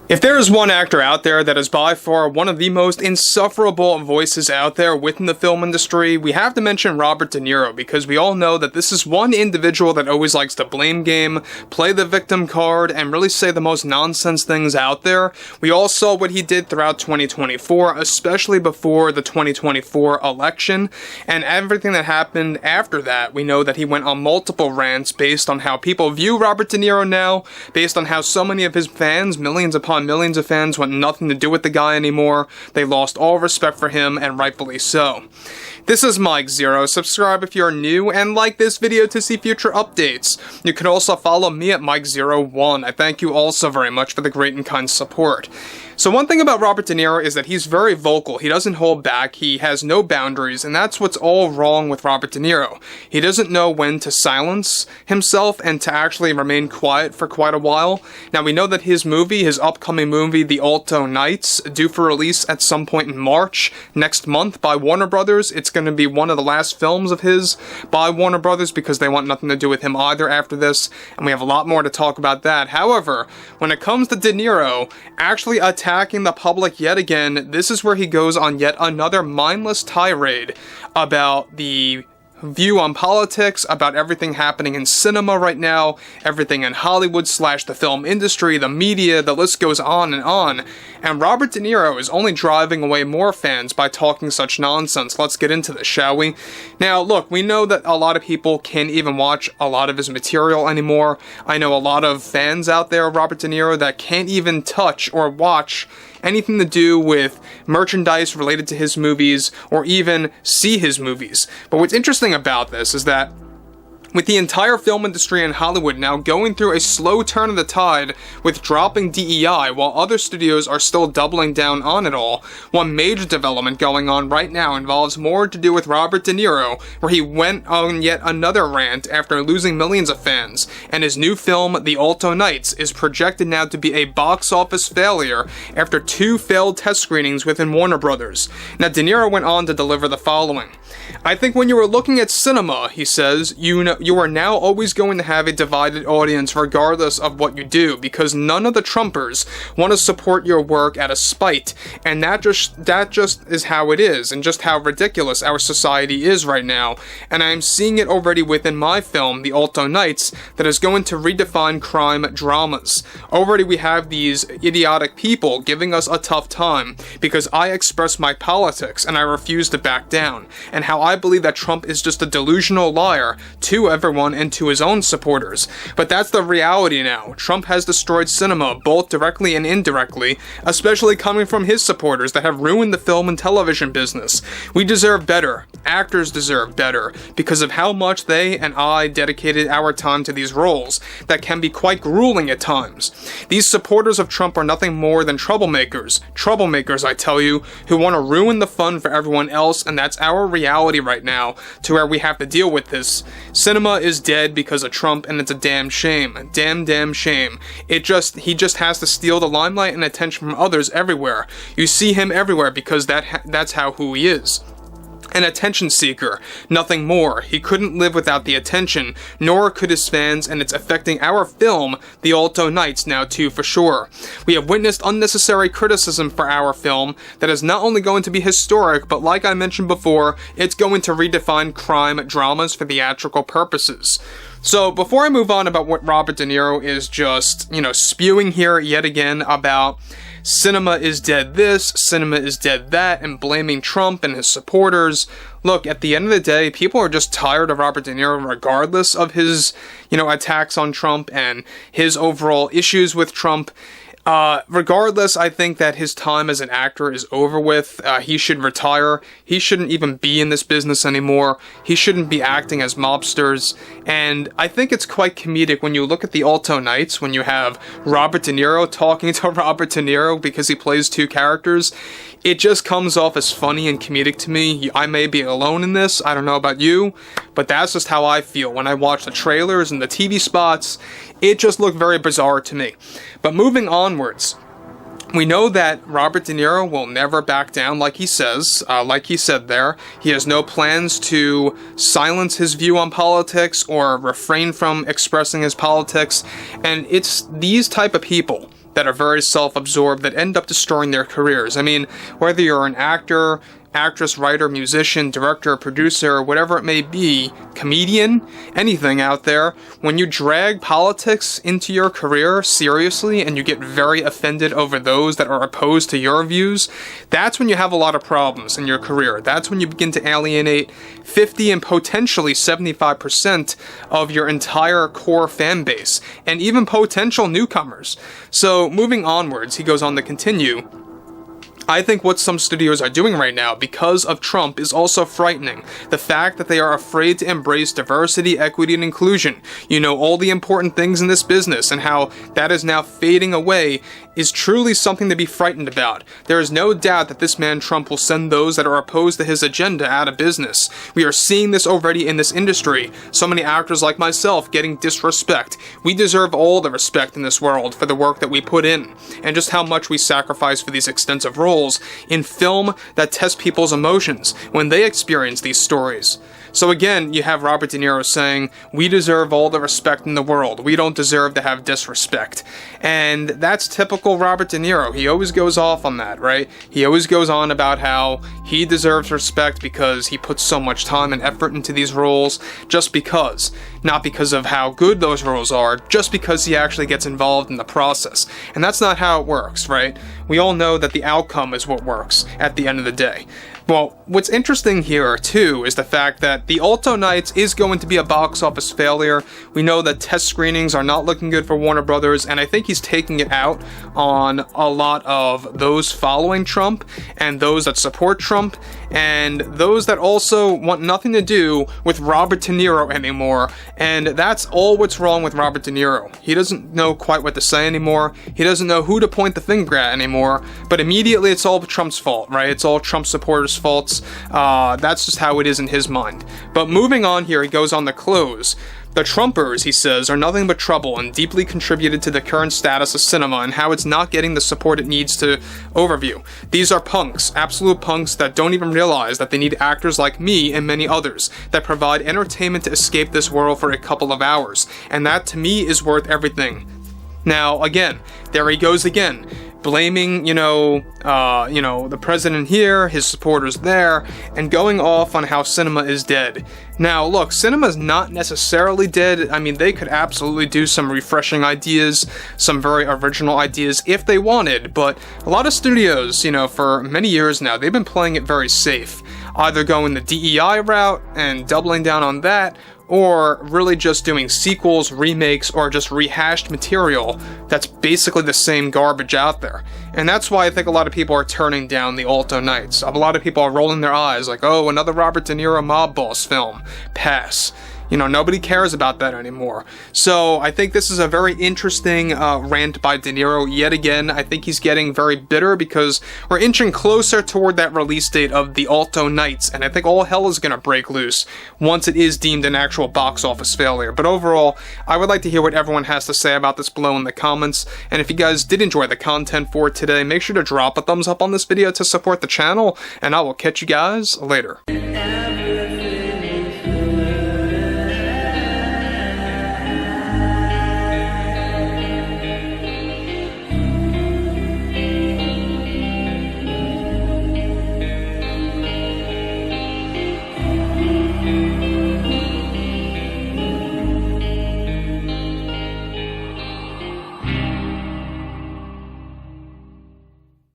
If there is one actor out there that is by far one of the most insufferable voices out there within the film industry, we have to mention Robert De Niro, because we all know that this is one individual that always likes to blame game, play the victim card, and really say the most nonsense things out there. We all saw what he did throughout 2024, especially before the 2024 election, and everything that happened after that. We know that he went on multiple rants based on how people view Robert De Niro now, based on how so many of his fans, millions upon millions of fans, want nothing to do with the guy anymore. They lost all respect for him, and rightfully so. This is Mike Zero. Subscribe if you're new, and like this video to see future updates. You can also follow me at Mike01. I thank you all so very much for the great and kind support. So one thing about Robert De Niro is that he's very vocal. He doesn't hold back. He has no boundaries, and that's what's all wrong with Robert De Niro. He doesn't know when to silence himself and to actually remain quiet for quite a while. Now, we know that his upcoming movie, The Alto Nights, due for release at some point in March next month by Warner Brothers. It's going to be one of the last films of his by Warner Brothers because they want nothing to do with him either after this, and we have a lot more to talk about that. However, when it comes to De Niro actually attacking the public yet again, this is where he goes on yet another mindless tirade about the view on politics, about everything happening in cinema right now, everything in Hollywood / the film industry, the media, the list goes on. And Robert De Niro is only driving away more fans by talking such nonsense. Let's get into this, shall we? Now, look, we know that a lot of people can't even watch a lot of his material anymore. I know a lot of fans out there of Robert De Niro that can't even touch or watch anything to do with merchandise related to his movies, or even see his movies. But what's interesting about this is that with the entire film industry in Hollywood now going through a slow turn of the tide with dropping DEI, while other studios are still doubling down on it all, one major development going on right now involves more to do with Robert De Niro, where he went on yet another rant after losing millions of fans, and his new film, The Alto Nights, is projected now to be a box office failure after 2 failed test screenings within Warner Brothers. Now, De Niro went on to deliver the following. "I think when you are looking at cinema," he says, you are now always going to have a divided audience regardless of what you do, because none of the Trumpers want to support your work out of spite, and that just is how it is, and just how ridiculous our society is right now. And I am seeing it already within my film, The Alto Nights, that is going to redefine crime dramas. Already we have these idiotic people giving us a tough time because I express my politics and I refuse to back down, and how I believe that Trump is just a delusional liar to everyone and to his own supporters. But that's the reality now. Trump has destroyed cinema, both directly and indirectly, especially coming from his supporters that have ruined the film and television business. We deserve better. Actors deserve better, because of how much they and I dedicated our time to these roles that can be quite grueling at times. These supporters of Trump are nothing more than troublemakers. Troublemakers, I tell you, who want to ruin the fun for everyone else, and that's our reality right now, to where we have to deal with this. Cinema is dead because of Trump, and it's a damn shame. Damn shame. He just has to steal the limelight and attention from others everywhere. You see him everywhere because that's who he is. An attention seeker, nothing more. He couldn't live without the attention, nor could his fans, and it's affecting our film, The Alto Nights, now too, for sure. We have witnessed unnecessary criticism for our film that is not only going to be historic, but like I mentioned before, it's going to redefine crime dramas for theatrical purposes. So, before I move on about what Robert De Niro is just, spewing here yet again about cinema is dead this, cinema is dead that, and blaming Trump and his supporters. Look, at the end of the day, people are just tired of Robert De Niro regardless of his, attacks on Trump and his overall issues with Trump. Regardless, I think that his time as an actor is over with. He should retire. He shouldn't even be in this business anymore. He shouldn't be acting as mobsters. And I think it's quite comedic when you look at the Alto Nights, when you have Robert De Niro talking to Robert De Niro because he plays 2 characters. It just comes off as funny and comedic to me. I may be alone in this, I don't know about you, but that's just how I feel. When I watch the trailers and the TV spots, it just looked very bizarre to me. But moving onwards, we know that Robert De Niro will never back down, like he says, like he said there. He has no plans to silence his view on politics or refrain from expressing his politics, and it's these type of people that are very self-absorbed that end up destroying their careers. I mean, whether you're an actor, actress, writer, musician, director, producer, whatever it may be, comedian, anything out there, when you drag politics into your career seriously and you get very offended over those that are opposed to your views, that's when you have a lot of problems in your career. That's when you begin to alienate 50 and potentially 75% of your entire core fan base, and even potential newcomers. So moving onwards, he goes on to continue. I think what some studios are doing right now because of Trump is also frightening. The fact that they are afraid to embrace diversity, equity, and inclusion. You know, all the important things in this business and how that is now fading away is truly something to be frightened about. There is no doubt that this man Trump will send those that are opposed to his agenda out of business. We are seeing this already in this industry. So many actors like myself getting disrespect. We deserve all the respect in this world for the work that we put in, and just how much we sacrifice for these extensive roles in film that test people's emotions when they experience these stories. So again, you have Robert De Niro saying, we deserve all the respect in the world. We don't deserve to have disrespect. And that's typical Robert De Niro. He always goes off on that, right? He always goes on about how he deserves respect because he puts so much time and effort into these roles just because. Not because of how good those roles are, just because he actually gets involved in the process. And that's not how it works, right? We all know that the outcome is what works at the end of the day. Well, what's interesting here, too, is the fact that the Alto Nights is going to be a box office failure. We know that test screenings are not looking good for Warner Brothers, and I think he's taking it out on a lot of those following Trump, and those that support Trump, and those that also want nothing to do with Robert De Niro anymore, and that's all what's wrong with Robert De Niro. He doesn't know quite what to say anymore, he doesn't know who to point the finger at anymore, but immediately it's all Trump's fault, right? It's all Trump supporters' faults. That's just how it is in his mind. But moving on here, he goes on to close. The Trumpers, he says, are nothing but trouble and deeply contributed to the current status of cinema and how it's not getting the support it needs to overview. These are punks, absolute punks that don't even realize that they need actors like me and many others that provide entertainment to escape this world for a couple of hours. And that, to me, is worth everything. Now, again, there he goes again. Blaming, the president here, his supporters there, and going off on how cinema is dead. Now, look, cinema's not necessarily dead. I mean, they could absolutely do some refreshing ideas, some very original ideas if they wanted, but a lot of studios, for many years now, they've been playing it very safe. Either going the DEI route and doubling down on that, or really just doing sequels, remakes, or just rehashed material that's basically the same garbage out there. And that's why I think a lot of people are turning down the Alto Nights. A lot of people are rolling their eyes like, oh, another Robert De Niro mob boss film. Pass. Nobody cares about that anymore. So I think this is a very interesting rant by De Niro yet again. I think he's getting very bitter because we're inching closer toward that release date of the Alto Nights, and I think all hell is going to break loose once it is deemed an actual box office failure. But overall, I would like to hear what everyone has to say about this below in the comments, and if you guys did enjoy the content for today, make sure to drop a thumbs up on this video to support the channel, and I will catch you guys later.